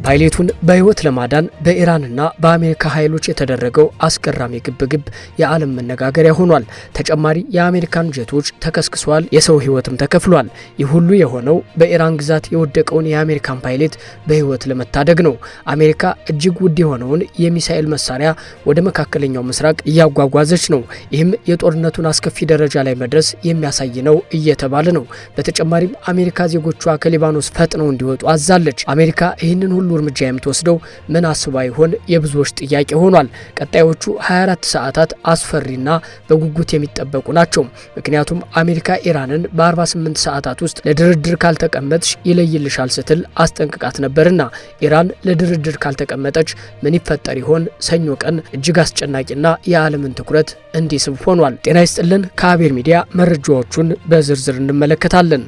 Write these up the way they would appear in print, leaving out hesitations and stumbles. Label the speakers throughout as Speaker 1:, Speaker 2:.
Speaker 1: ፓይለቱን በህይወት ለማዳን በኢራንና በአሜሪካ ኃይሎች የተደረገው አስገራሚ ግብግብ የዓለም መነጋገሪያ ሆኗል። ተጨማሪ የአሜሪካን ጀቶች ተከስክሷል፣ የሰው ህይወትም ተከፍሏል። ይህ ሁሉ የሆነው በኢራን ግዛት የወደቀውን የአሜሪካን ፓይለት በህይወት ለመታደግ ነው። አሜሪካ እጅግ ውድ የሆነውን የሚሳኤል መሳሪያ ወደ መካከለኛው ምስራቅ እያጓጓዘች ነው። ይህም የጦርነቱን አስከፊ ደረጃ ላይ መድረስ የሚያሳይ ነው እየተባለ ነው። በተጨማሪም አሜሪካ ዜጎቿ ከሊባኖስ ፈጥነው እንዲወጡ አዛለች። አሜሪካ ይህንን ሁሉ እርምጃ የምትወስደው ምን አስባ ይሆን? የብዙዎች ጥያቄ ሆኗል። ቀጣዮቹ 24 ሰዓታት አስፈሪና በጉጉት የሚጠበቁ ናቸው። ምክንያቱም አሜሪካ ኢራንን በ48 ሰዓታት ውስጥ ለድርድር ካልተቀመጠች ይለይልሻል ስትል አስጠንቅቃት ነበርና ኢራን ለድርድር ካልተቀመጠች ምን ይፈጠር ይሆን? ሰኞ ቀን እጅግ አስጨናቂና የዓለምን ትኩረት እንዲስብ ሆኗል። ጤና ይስጥልን። ከአቤል ሚዲያ መረጃዎቹን በዝርዝር እንመለከታለን።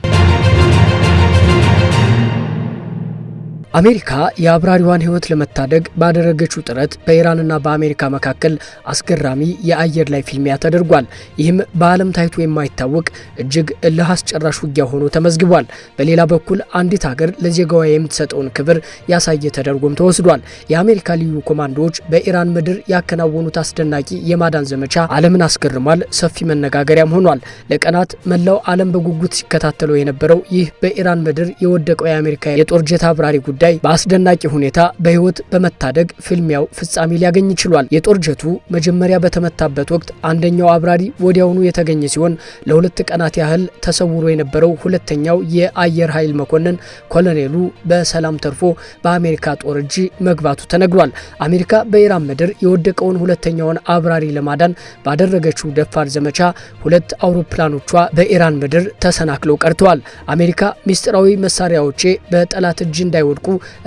Speaker 1: አሜሪካ የአብራሪዋን ህይወት ለመታደግ ባደረገችው ጥረት በኢራንና በአሜሪካ መካከል አስገራሚ የአየር ላይ ፍልሚያ ተደርጓል። ይህም በዓለም ታይቶ የማይታወቅ እጅግ እልህ አስጨራሽ ውጊያ ሆኖ ተመዝግቧል። በሌላ በኩል አንዲት ሀገር ለዜጋዋ የምትሰጠውን ክብር ያሳየ ተደርጎም ተወስዷል። የአሜሪካ ልዩ ኮማንዶዎች በኢራን ምድር ያከናወኑት አስደናቂ የማዳን ዘመቻ ዓለምን አስገርሟል። ሰፊ መነጋገሪያም ሆኗል። ለቀናት መላው ዓለም በጉጉት ሲከታተለው የነበረው ይህ በኢራን ምድር የወደቀው የአሜሪካ የጦር ጀት አብራሪ ጉዳይ በአስደናቂ ሁኔታ በህይወት በመታደግ ፍልሚያው ፍጻሜ ሊያገኝ ችሏል። የጦር ጀቱ መጀመሪያ በተመታበት ወቅት አንደኛው አብራሪ ወዲያውኑ የተገኘ ሲሆን ለሁለት ቀናት ያህል ተሰውሮ የነበረው ሁለተኛው የአየር ኃይል መኮንን ኮሎኔሉ በሰላም ተርፎ በአሜሪካ ጦር እጅ መግባቱ ተነግሯል። አሜሪካ በኢራን ምድር የወደቀውን ሁለተኛውን አብራሪ ለማዳን ባደረገችው ደፋር ዘመቻ ሁለት አውሮፕላኖቿ በኢራን ምድር ተሰናክለው ቀርተዋል። አሜሪካ ሚስጥራዊ መሳሪያዎቼ በጠላት እጅ እንዳይወድቁ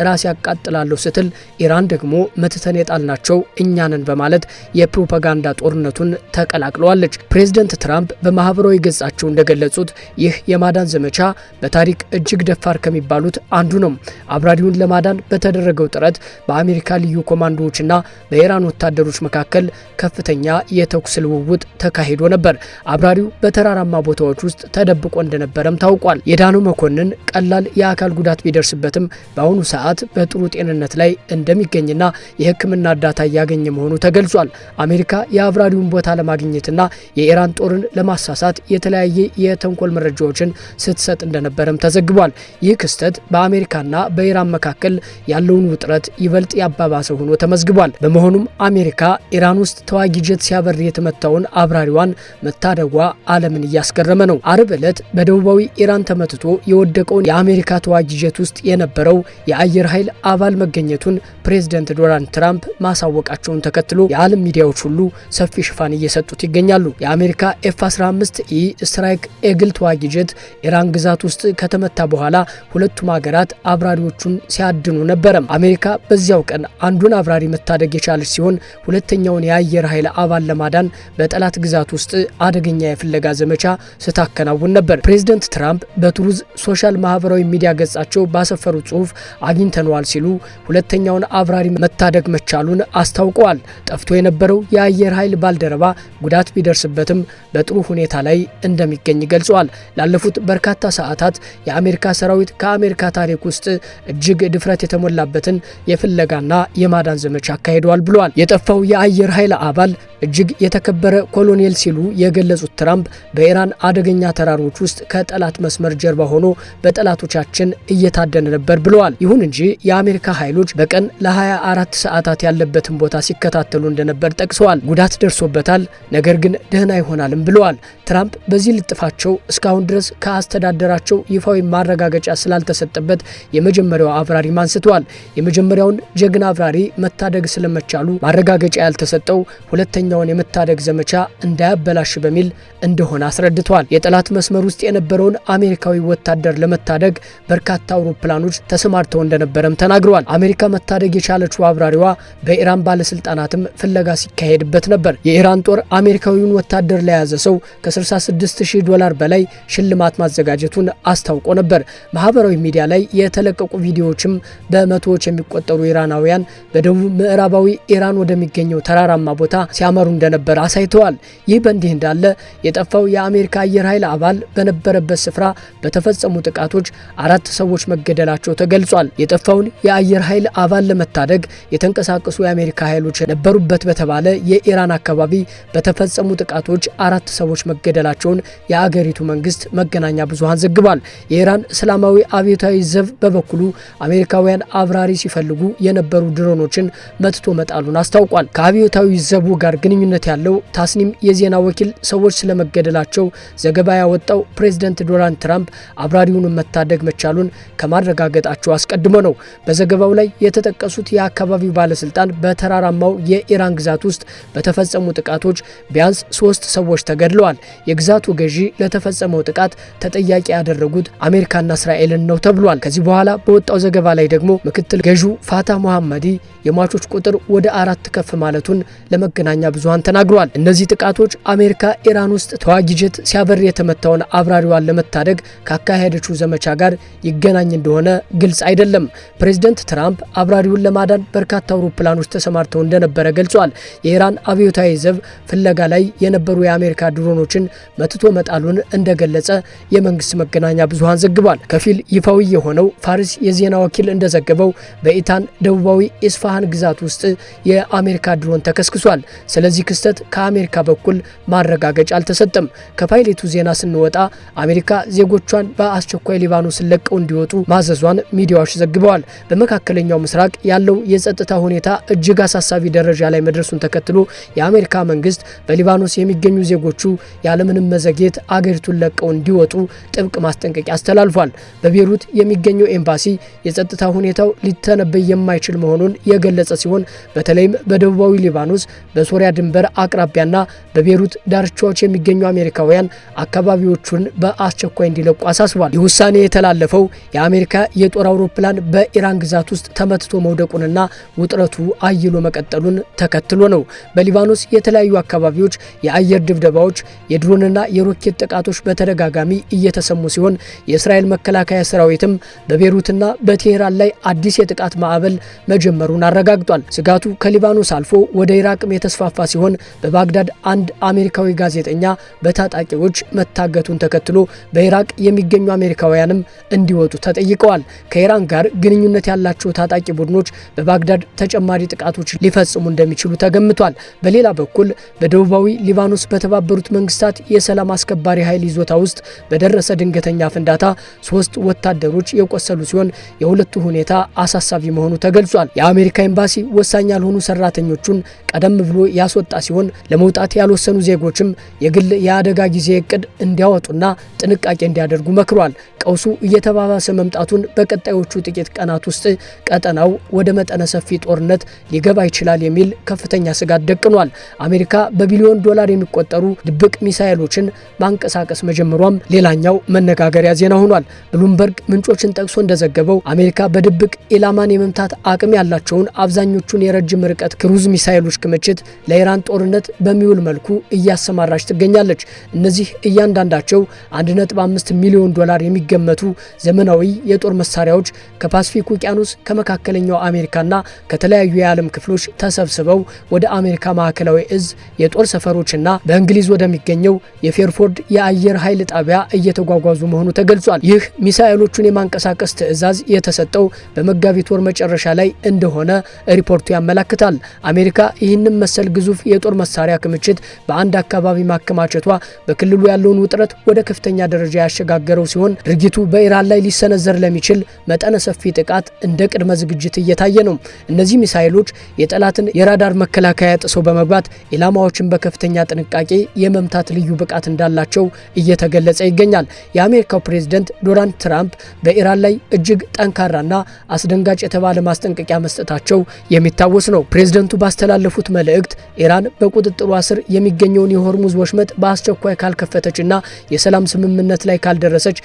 Speaker 1: ራስ ያቃጥላለሁ ስትል ኢራን ደግሞ መትተን የጣልናቸው እኛንን በማለት የፕሮፓጋንዳ ጦርነቱን ተቀላቅለዋለች። ፕሬዝዳንት ትራምፕ በማህበራዊ ገጻቸው እንደገለጹት ይህ የማዳን ዘመቻ በታሪክ እጅግ ደፋር ከሚባሉት አንዱ ነው። አብራሪውን ለማዳን በተደረገው ጥረት በአሜሪካ ልዩ ኮማንዶዎችና በኢራን ወታደሮች መካከል ከፍተኛ የተኩስ ልውውጥ ተካሂዶ ነበር። አብራሪው በተራራማ ቦታዎች ውስጥ ተደብቆ እንደነበረም ታውቋል። የዳነው መኮንን ቀላል የአካል ጉዳት ቢደርስበትም በአሁኑ ሰዓት በጥሩ ጤንነት ላይ እንደሚገኝና የሕክምና እርዳታ እያገኘ መሆኑ ተገልጿል። አሜሪካ የአብራሪውን ቦታ ለማግኘትና የኢራን ጦርን ለማሳሳት የተለያየ የተንኮል መረጃዎችን ስትሰጥ እንደነበረም ተዘግቧል። ይህ ክስተት በአሜሪካና በኢራን መካከል ያለውን ውጥረት ይበልጥ ያባባሰ ሆኖ ተመዝግቧል። በመሆኑም አሜሪካ ኢራን ውስጥ ተዋጊ ጀት ሲያበር የተመታውን አብራሪዋን መታደጓ ዓለምን እያስገረመ ነው። አርብ ዕለት በደቡባዊ ኢራን ተመትቶ የወደቀውን የአሜሪካ ተዋጊ ጀት ውስጥ የነበረው የአየር ኃይል አባል መገኘቱን ፕሬዝዳንት ዶናልድ ትራምፕ ማሳወቃቸውን ተከትሎ የዓለም ሚዲያዎች ሁሉ ሰፊ ሽፋን እየሰጡት ይገኛሉ። የአሜሪካ F-15E ስትራይክ ኤግል ተዋጊ ጀት ኢራን ግዛት ውስጥ ከተመታ በኋላ ሁለቱም ሀገራት አብራሪዎቹን ሲያድኑ ነበር። አሜሪካ በዚያው ቀን አንዱን አብራሪ መታደግ የቻለች ሲሆን ሁለተኛውን የአየር ኃይል አባል ለማዳን በጠላት ግዛት ውስጥ አደገኛ የፍለጋ ዘመቻ ስታከናውን ነበር። ፕሬዝዳንት ትራምፕ በትሩዝ ሶሻል ማህበራዊ ሚዲያ ገጻቸው ባሰፈሩ ጽሁፍ አግኝተነዋል ሲሉ ሁለተኛውን አብራሪ መታደግ መቻሉን አስታውቀዋል። ጠፍቶ የነበረው የአየር ኃይል ባልደረባ ጉዳት ቢደርስበትም በጥሩ ሁኔታ ላይ እንደሚገኝ ገልጸዋል። ላለፉት በርካታ ሰዓታት የአሜሪካ ሰራዊት ከአሜሪካ ታሪክ ውስጥ እጅግ ድፍረት የተሞላበትን የፍለጋና የማዳን ዘመቻ አካሂደዋል ብለዋል። የጠፋው የአየር ኃይል አባል እጅግ የተከበረ ኮሎኔል ሲሉ የገለጹት ትራምፕ በኢራን አደገኛ ተራሮች ውስጥ ከጠላት መስመር ጀርባ ሆኖ በጠላቶቻችን እየታደነ ነበር ብለዋል። ይሁን እንጂ የአሜሪካ ኃይሎች በቀን ለ24 ሰዓታት ያለበትን ቦታ ሲከታተሉ እንደነበር ጠቅሰዋል። ጉዳት ደርሶበታል፣ ነገር ግን ደህና ይሆናልም ብለዋል። ትራምፕ በዚህ ልጥፋቸው እስካሁን ድረስ ከአስተዳደራቸው ይፋዊ ማረጋገጫ ስላልተሰጠበት የመጀመሪያው አብራሪ አንስተዋል። የመጀመሪያውን ጀግና አብራሪ መታደግ ስለመቻሉ ማረጋገጫ ያልተሰጠው ሁለተኛውን የመታደግ ዘመቻ እንዳያበላሽ በሚል እንደሆነ አስረድተዋል። የጠላት መስመር ውስጥ የነበረውን አሜሪካዊ ወታደር ለመታደግ በርካታ አውሮፕላኖች ተሰማርተው እንደነበረም ተናግረዋል። አሜሪካ መታደግ የቻለችው አብራሪዋ በኢራን ባለስልጣናትም ፍለጋ ሲካሄድበት ነበር። የኢራን ጦር አሜሪካዊውን ወታደር ለያዘ ሰው $66,000 በላይ ሽልማት ማዘጋጀቱን አስታውቆ ነበር። ማህበራዊ ሚዲያ ላይ የተለቀቁ ቪዲዮዎችም በመቶዎች የሚቆጠሩ ኢራናውያን በደቡብ ምዕራባዊ ኢራን ወደሚገኘው ተራራማ ቦታ ሲያመሩ ሲመሩ እንደነበር አሳይተዋል። ይህ በእንዲህ እንዳለ የጠፋው የአሜሪካ አየር ኃይል አባል በነበረበት ስፍራ በተፈጸሙ ጥቃቶች 4 ሰዎች መገደላቸው ተገልጿል። የጠፋውን የአየር ኃይል አባል ለመታደግ የተንቀሳቀሱ የአሜሪካ ኃይሎች ነበሩበት በተባለ የኢራን አካባቢ በተፈጸሙ ጥቃቶች 4 ሰዎች መገደላቸውን የአገሪቱ መንግስት መገናኛ ብዙሃን ዘግቧል። የኢራን እስላማዊ አብዮታዊ ዘብ በበኩሉ አሜሪካውያን አብራሪ ሲፈልጉ የነበሩ ድሮኖችን መትቶ መጣሉን አስታውቋል። ከአብዮታዊ ዘቡ ጋር ግንኙነት ያለው ታስኒም የዜና ወኪል ሰዎች ስለመገደላቸው ዘገባ ያወጣው ፕሬዝዳንት ዶናልድ ትራምፕ አብራሪውን መታደግ መቻሉን ከማረጋገጣቸው አስቀድሞ ነው። በዘገባው ላይ የተጠቀሱት የአካባቢው ባለስልጣን በተራራማው የኢራን ግዛት ውስጥ በተፈጸሙ ጥቃቶች ቢያንስ 3 ሰዎች ተገድለዋል። የግዛቱ ገዢ ለተፈጸመው ጥቃት ተጠያቂ ያደረጉት አሜሪካና እስራኤልን ነው ተብሏል። ከዚህ በኋላ በወጣው ዘገባ ላይ ደግሞ ምክትል ገዢው ፋታህ ሙሐመዲ የሟቾች ቁጥር ወደ 4 ከፍ ማለቱን ለመገናኛ ብዙሃን ተናግሯል። እነዚህ ጥቃቶች አሜሪካ ኢራን ውስጥ ተዋጊ ጀት ሲያበር የተመታውን አብራሪዋን ለመታደግ ካካሄደችው ዘመቻ ጋር ይገናኝ እንደሆነ ግልጽ አይደለም። ፕሬዝዳንት ትራምፕ አብራሪውን ለማዳን በርካታ አውሮፕላኖች ተሰማርተው እንደነበረ ገልጿል። የኢራን አብዮታዊ ዘብ ፍለጋ ላይ የነበሩ የአሜሪካ ድሮኖችን መትቶ መጣሉን እንደገለጸ የመንግስት መገናኛ ብዙሃን ዘግቧል። ከፊል ይፋዊ የሆነው ፋርስ የዜና ወኪል እንደዘገበው በኢታን ደቡባዊ ኢስፋሃን ግዛት ውስጥ የአሜሪካ ድሮን ተከስክሷል። ስለዚህ ክስተት ከአሜሪካ በኩል ማረጋገጫ አልተሰጠም። ከፓይሌቱ ዜና ስንወጣ አሜሪካ ዜጎቿን በአስቸኳይ ሊባኖስን ለቀው እንዲወጡ ማዘዟን ሚዲያዎች ዘግበዋል። በመካከለኛው ምስራቅ ያለው የጸጥታ ሁኔታ እጅግ አሳሳቢ ደረጃ ላይ መድረሱን ተከትሎ የአሜሪካ መንግስት በሊባኖስ የሚገኙ ዜጎቹ ያለምንም መዘግየት አገሪቱን ለቀው እንዲወጡ ጥብቅ ማስጠንቀቂያ አስተላልፏል። በቤሩት የሚገኘው ኤምባሲ የጸጥታ ሁኔታው ሊተነበይ የማይችል መሆኑን የገለጸ ሲሆን በተለይም በደቡባዊ ሊባኖስ በሶሪያ ድንበር አቅራቢያና በቤሩት ዳርቻዎች የሚገኙ አሜሪካውያን አካባቢዎቹን በአስቸኳይ እንዲለቁ አሳስቧል። ይህ ውሳኔ የተላለፈው የአሜሪካ የጦር አውሮፕላን በኢራን ግዛት ውስጥ ተመትቶ መውደቁንና ውጥረቱ አይሎ መቀጠሉን ተከትሎ ነው። በሊባኖስ የተለያዩ አካባቢዎች የአየር ድብደባዎች፣ የድሮንና የሮኬት ጥቃቶች በተደጋጋሚ እየተሰሙ ሲሆን የእስራኤል መከላከያ ሰራዊትም በቤሩትና በቴሄራን ላይ አዲስ የጥቃት ማዕበል መጀመሩን አረጋግጧል። ስጋቱ ከሊባኖስ አልፎ ወደ ኢራቅም የተስፋፋ ሲሆን በባግዳድ አንድ አሜሪካዊ ጋዜጠኛ በታጣቂዎች መታገቱን ተከትሎ በኢራቅ የሚገኙ አሜሪካውያንም እንዲወጡ ተጠይቀዋል። ከኢራን ጋር ግንኙነት ያላቸው ታጣቂ ቡድኖች በባግዳድ ተጨማሪ ጥቃቶች ሊፈጽሙ እንደሚችሉ ተገምቷል። በሌላ በኩል በደቡባዊ ሊባኖስ በተባበሩት መንግስታት የሰላም አስከባሪ ኃይል ይዞታ ውስጥ በደረሰ ድንገተኛ ፍንዳታ 3 ወታደሮች የቆሰሉ ሲሆን የሁለቱ ሁኔታ አሳሳቢ መሆኑ ተገልጿል። የአሜሪካ ኤምባሲ ወሳኝ ያልሆኑ ሰራተኞቹን ቀደም ብሎ ያስወጣ ሲሆን ለመውጣት ያልወሰኑ ዜጎችም የግል የአደጋ ጊዜ እቅድ እንዲያወጡና ጥንቃቄ እንዲያደርጉ መክሯል። ቀውሱ እየተባባሰ መምጣቱን በቀጣዮቹ ጥቂት ቀናት ውስጥ ቀጠናው ወደ መጠነ ሰፊ ጦርነት ሊገባ ይችላል የሚል ከፍተኛ ስጋት ደቅኗል። አሜሪካ በቢሊዮን ዶላር የሚቆጠሩ ድብቅ ሚሳኤሎችን ማንቀሳቀስ መጀመሯም ሌላኛው መነጋገሪያ ዜና ሆኗል። ብሉምበርግ ምንጮችን ጠቅሶ እንደዘገበው አሜሪካ በድብቅ ኢላማን የመምታት አቅም ያላቸውን አብዛኞቹን የረጅም ርቀት ክሩዝ ሚሳኤሎች ክምችት ለኢራን ጦርነት በሚውል መልኩ እያሰማራች ትገኛለች። እነዚህ እያንዳንዳቸው 1.5 ሚሊዮን ዶላር የሚገመቱ ዘመናዊ የጦር መሳሪያዎች ከፓሲፊክ ውቅያኖስ ከመካከለኛው አሜሪካና ከተለያዩ የዓለም ክፍሎች ተሰብስበው ወደ አሜሪካ ማዕከላዊ እዝ የጦር ሰፈሮችና በእንግሊዝ ወደሚገኘው የፌርፎርድ የአየር ኃይል ጣቢያ እየተጓጓዙ መሆኑ ተገልጿል። ይህ ሚሳኤሎቹን የማንቀሳቀስ ትዕዛዝ የተሰጠው በመጋቢት ወር መጨረሻ ላይ እንደሆነ ሪፖርቱ ያመለክታል። አሜሪካ ይህንን መሰል ግዙፍ የጦር መሳሪያ ክምችት በአንድ አካባቢ ማከማቸቷ በክልሉ ያለውን ውጥረት ወደ ከፍተኛ ደረጃ ያሸጋገረው ሲሆን ድርጊቱ በኢራን ላይ ሊሰነዘር ለሚችል መጠነ ሰፊ ጥቃት እንደ ቅድመ ዝግጅት እየታየ ነው። እነዚህ ሚሳኤሎች የጠላትን የራዳር መከላከያ ጥሰው በመግባት ኢላማዎችን በከፍተኛ ጥንቃቄ የመምታት ልዩ ብቃት እንዳላቸው እየተገለጸ ይገኛል። የአሜሪካው ፕሬዝዳንት ዶናልድ ትራምፕ በኢራን ላይ እጅግ ጠንካራና አስደንጋጭ የተባለ ማስጠንቀቂያ መስጠታቸው የሚታወስ ነው። ፕሬዝዳንቱ ባስተላለፉት መልእክት ኢራን በቁጥጥሯ ስር የሚገኘውን የሆርሙዝ ወሽመጥ በአስቸኳይ ካልከፈተችና የሰላም ስምምነት ላይ ካልደረሰች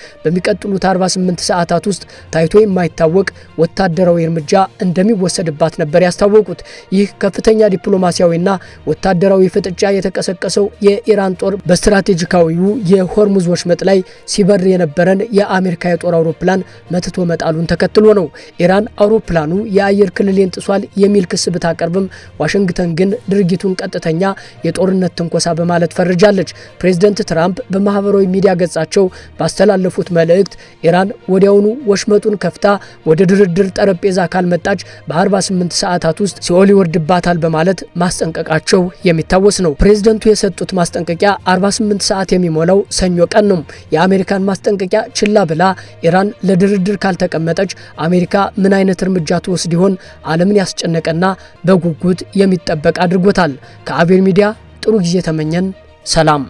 Speaker 1: በሚቀጥሉት 48 ሰዓታት ውስጥ ታይቶ የማይታወቅ ወታደራዊ እርምጃ እንደሚወሰድባት ነበር ያስታወቁት። ይህ ከፍተኛ ዲፕሎማሲያዊና ወታደራዊ ፍጥጫ የተቀሰቀሰው የኢራን ጦር በስትራቴጂካዊው የሆርሙዝ ወሽመጥ ላይ ሲበር የነበረን የአሜሪካ የጦር አውሮፕላን መትቶ መጣሉን ተከትሎ ነው። ኢራን አውሮፕላኑ የአየር ክልሌን ጥሷል የሚል ክስ ብታቀርብም ዋሽንግተን ግን ድርጊቱን ቀጥተኛ የጦርነት ትንኮሳ በማለት ፈርጃለች። ፕሬዝዳንት ትራምፕ በማህበራዊ ሚዲያ ገጻቸው ባስተላለፉት መልእክት ኢራን ወዲያውኑ ወሽመጡን ከፍታ ወደ ድርድር ጠረጴዛ ካልመጣች በ48 ሰዓታት ውስጥ ሲኦል ይወርድባታል በማለት ማስጠንቀቃቸው የሚታወስ ነው። ፕሬዝዳንቱ የሰጡት ማስጠንቀቂያ 48 ሰዓት የሚሞላው ሰኞ ቀን ነው። የአሜሪካን ማስጠንቀቂያ ችላ ብላ ኢራን ለድርድር ካልተቀመጠች አሜሪካ ምን አይነት እርምጃ ትወስድ ይሆን? ዓለምን ያስጨነቀና በጉጉት የሚጠበቅ አድርጎታል። ከአቤል ሚዲያ ጥሩ ጊዜ ተመኘን። ሰላም።